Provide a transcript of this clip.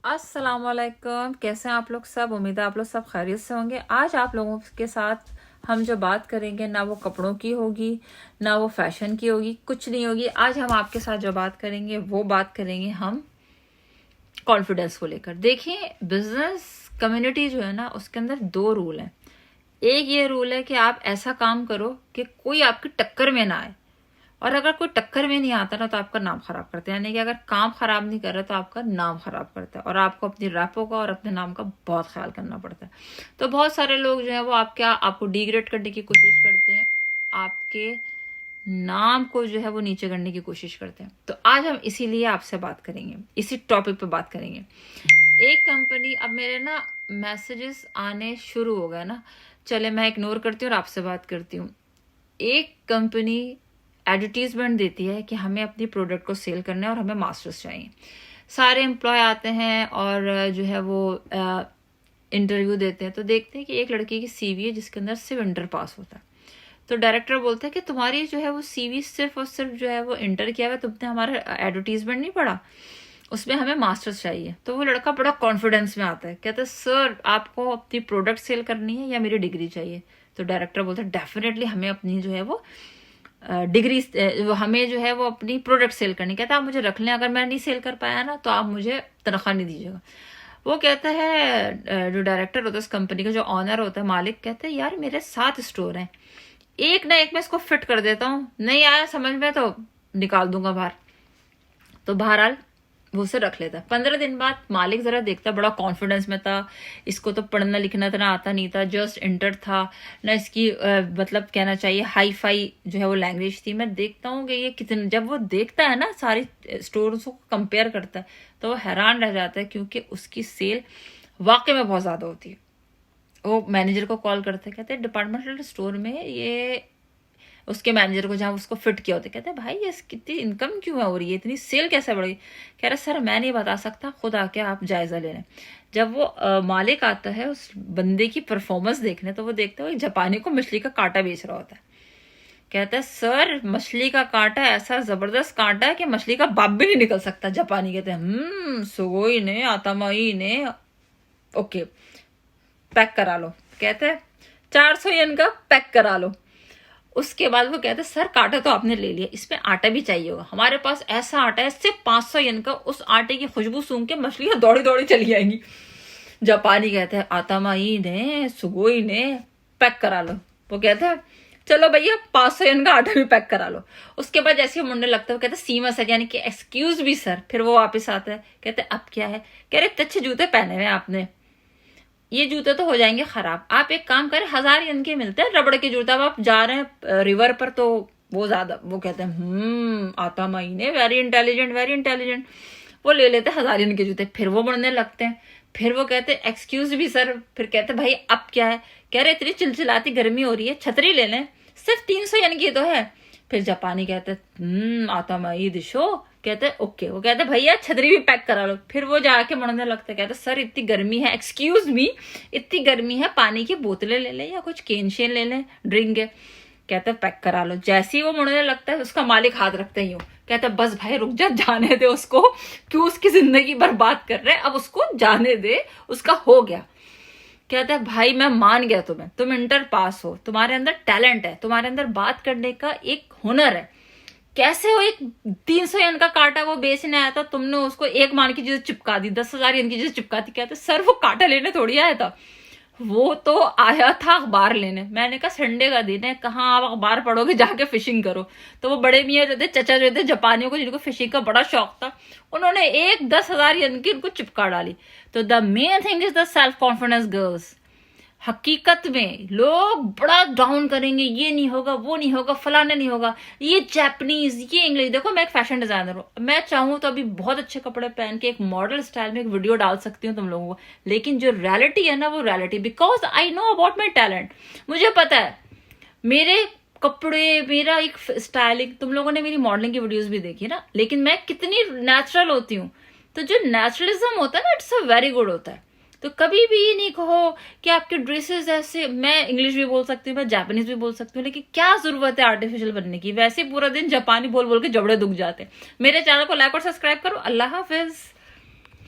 अस्सलाम वालेकुम। कैसे हैं आप लोग सब? उम्मीद है आप लोग सब खैरियत से होंगे। आज आप लोगों के साथ हम जो बात करेंगे ना वो कपड़ों की होगी ना वो फैशन की होगी, कुछ नहीं होगी। आज हम आपके साथ जो बात करेंगे वो बात करेंगे हम कॉन्फिडेंस को लेकर। देखिए, बिजनेस कम्युनिटी जो है ना उसके अंदर दो रूल हैं। एक ये रूल है कि आप ऐसा काम करो कि कोई आपकी टक्कर में ना आए, और अगर कोई टक्कर में नहीं आता ना तो आपका नाम खराब करते हैं। यानी कि अगर काम खराब नहीं कर रहा तो आपका नाम खराब करता है, और आपको अपनी रैपो का और अपने नाम का बहुत ख्याल करना पड़ता है। तो बहुत सारे लोग जो है वो आपको डिग्रेड करने की कोशिश करते हैं, आपके नाम को जो है वो नीचे करने की कोशिश करते हैं। तो आज हम इसीलिए आपसे बात करेंगे, इसी टॉपिक पे बात करेंगे। एक कंपनी, अब मेरे ना मैसेजेस आने शुरू हो गए ना, चले मैं इग्नोर करती हूँ और आपसे बात करती हूँ। एक कंपनी एडवर्टीजमेंट देती है कि हमें अपनी प्रोडक्ट को सेल करना है और हमें मास्टर्स चाहिए। सारे एम्प्लॉय आते हैं और जो है वो इंटरव्यू देते हैं, तो देखते हैं कि एक लड़की की सीवी है जिसके अंदर सिर्फ इंटर पास होता है। तो डायरेक्टर बोलता है कि तुम्हारी जो है वो सीवी सिर्फ और सिर्फ जो है वो इंटर किया हुआ है, तुमने हमारा एडवर्टीजमेंट नहीं पढ़ा, उसमें हमें मास्टर्स चाहिए। तो वो लड़का बड़ा कॉन्फिडेंस में आता है, कहता है सर आपको अपनी प्रोडक्ट सेल करनी है या मेरी डिग्री चाहिए? तो डायरेक्टर बोलता है डेफिनेटली हमें अपनी जो है वो डिग्री, हमें जो है वो अपनी प्रोडक्ट सेल करनी। कहता है आप मुझे रख लें, अगर मैं नहीं सेल कर पाया ना तो आप मुझे तनख्वाह नहीं दीजिएगा। वो कहता है, जो डायरेक्टर होता है उस कंपनी का, जो ऑनर होता है, मालिक, कहता है यार मेरे 7 स्टोर हैं, एक ना एक में इसको फिट कर देता हूँ, नहीं आया समझ में तो निकाल दूंगा बाहर। तो बहरहाल वो उसे रख लेता है। 15 दिन बाद मालिक जरा देखता, बड़ा कॉन्फिडेंस में था, इसको तो पढ़ना लिखना इतना आता नहीं था, जस्ट इंटर था ना, इसकी मतलब कहना चाहिए हाई फाई जो है वो लैंग्वेज थी। मैं देखता हूँ कि ये कितने, जब वो देखता है ना सारी स्टोर्स को कंपेयर करता है तो वो हैरान रह जाता है, क्योंकि उसकी सेल वाकई में बहुत ज्यादा होती है। वो मैनेजर को कॉल करते हैं, कहते हैं डिपार्टमेंटल स्टोर में ये, उसके मैनेजर को जहाँ उसको फिट किया होता है, कहते हैं भाई ये कितनी इनकम क्यों है हो रही है, इतनी सेल कैसे बढ़ गई? कह रहा सर मैं नहीं बता सकता, खुद आके आप जायजा ले लें। जब वो मालिक आता है उस बंदे की परफॉर्मेंस देखने, तो वो देखता है वो एक जापानी को मछली का कांटा बेच रहा होता है। कहता है सर मछली का कांटा ऐसा जबरदस्त कांटा है कि मछली का बाप भी नहीं निकल सकता। जापानी कहते हैं सुगोई ने आतामाई ने, ओके पैक करा लो। कहते हैं 400 येन का पैक करा लो। उसके बाद वो कहते सर कांटा तो आपने ले लिया, इसमें आटा भी चाहिए होगा, हमारे पास ऐसा आटा है सिर्फ 500 येन का, उस आटे की खुशबू सूंघ के मछलियां दौड़ी दौड़ी चली जाएंगी। जापानी कहते हैं आतामाई ने सुगोई ने पैक करा लो। वो कहते हैं चलो भैया 500 येन का आटा भी पैक करा लो। उसके बाद जैसे मुंडे लगता है वो कहते सीमा सर, यानी कि एक्सक्यूज भी सर। फिर वो वापस आता है, कहते अब क्या है? कह रहे इतने अच्छे जूते पहने हुए आपने, ये जूते तो हो जाएंगे खराब, आप एक काम करें 1000 येन के मिलते हैं रबड़ के जूते, अब आप जा रहे हैं रिवर पर तो वो ज्यादा। वो कहते हैं आता महीने वेरी इंटेलिजेंट वेरी इंटेलिजेंट। वो ले लेते हैं 1000 येन के जूते, फिर वो बढ़ने लगते हैं। फिर वो कहते हैं एक्सक्यूज भी सर। फिर कहते भाई अब क्या है? कह रहे इतनी चिलचिलाती गर्मी हो रही है, छतरी ले लें, सिर्फ 300 येन की तो है। फिर जापानी कहते आता मई दिशो। कहते ओके। वो कहते भैया छतरी भी पैक करा लो। फिर वो जाके मुड़ने लगता है, कहते सर इतनी गर्मी है, एक्सक्यूज मी, इतनी गर्मी है, पानी की बोतलें ले लें या कुछ केन शेन ले लें ड्रिंक है। कहते पैक करा लो। जैसे ही वो मुड़ने लगता है उसका मालिक हाथ रखते ही यूं, कहते बस भाई रुक जा, जाने दे उसको, क्यों उसकी जिंदगी बर्बाद कर रहे हैं, अब उसको जाने दे, उसका हो गया। कहता है भाई मैं मान गया तुम्हें, तुम इंटर पास हो, तुम्हारे अंदर टैलेंट है, तुम्हारे अंदर बात करने का एक हुनर है, कैसे हो एक 300 येन का कांटा वो बेचने आया था, तुमने उसको 1 मान की चीज चिपका दी, 10,000 येन की चीज चिपका दी। कहते सर वो कांटा लेने थोड़ी आया था, वो तो आया था अखबार लेने। मैंने कहा संडे का दिन है, कहाँ आप अखबार पढ़ोगे, जाके फिशिंग करो। तो वो बड़े मियाँ जो थे, चचा जो थे जापानियों को, जिनको फिशिंग का बड़ा शौक था, उन्होंने एक 10,000 येन की उनको चिपका डाली। तो the main thing is the self confidence girls. हकीकत में लोग बड़ा डाउन करेंगे, ये नहीं होगा, वो नहीं होगा, फलाना नहीं होगा, ये जापानीज, ये इंग्लिश। देखो मैं एक फैशन डिजाइनर हूँ, मैं चाहूँ तो अभी बहुत अच्छे कपड़े पहन के एक मॉडल स्टाइल में एक वीडियो डाल सकती हूँ तुम लोगों को, लेकिन जो रियलिटी है ना वो reality, because I know about my talent. मुझे पता है मेरे कपड़े, मेरा एक स्टाइलिंग, तुम लोगों ने मेरी मॉडलिंग की वीडियोज भी देखी ना, लेकिन मैं कितनी नेचुरल होती हूँ। तो जो नेचुरलिज्म होता है ना, इट्स अ वेरी गुड होता है। तो कभी भी ये नहीं कहो कि आपके ड्रेसेस ऐसे, मैं इंग्लिश भी बोल सकती हूँ, मैं जापानीज भी बोल सकती हूँ, लेकिन क्या जरूरत है आर्टिफिशियल बनने की? वैसे पूरा दिन जापानी बोल बोल के जबड़े दुख जाते हैं। मेरे चैनल को लाइक और सब्सक्राइब करो। अल्लाह हाफिज।